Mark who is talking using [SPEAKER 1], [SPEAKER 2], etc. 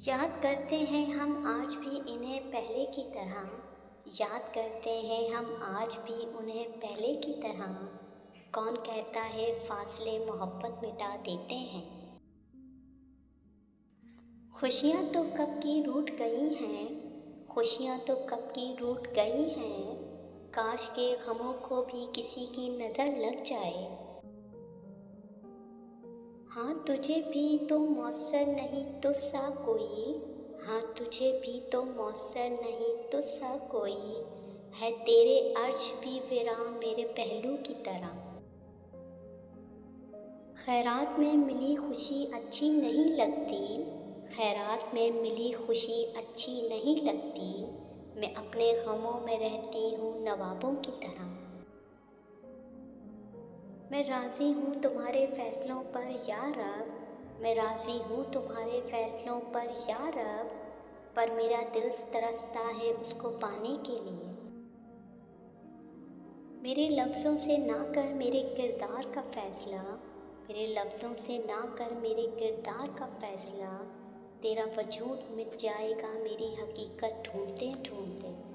[SPEAKER 1] याद करते हैं हम आज भी इन्हें पहले की तरह। याद करते हैं हम आज भी उन्हें पहले की तरह। कौन कहता है फासले मोहब्बत मिटा देते हैं। खुशियाँ तो कब की रूठ गई हैं, खुशियाँ तो कब की रूठ गई हैं। काश के गमों को भी किसी की नज़र लग जाए। हाँ तुझे भी तो मौसर नहीं तुझसा कोई, हाँ तुझे भी तो मौसर नहीं तुझसा कोई। है तेरे अर्श भी विरां मेरे पहलू की तरह। खैरात में मिली खुशी अच्छी नहीं लगती, खैरात में मिली खुशी अच्छी नहीं लगती। मैं अपने गमों में रहती हूँ नवाबों की तरह। मैं राज़ी हूँ तुम्हारे फ़ैसलों पर या रब, मैं राज़ी हूँ तुम्हारे फ़ैसलों पर या रब। पर मेरा दिल तरसता है उसको पाने के लिए। मेरे लफ्ज़ों से ना कर मेरे किरदार का फ़ैसला, मेरे लफ्ज़ों से ना कर मेरे किरदार का फ़ैसला। तेरा वजूद मिट जाएगा मेरी हकीकत ढूंढते ढूंढते।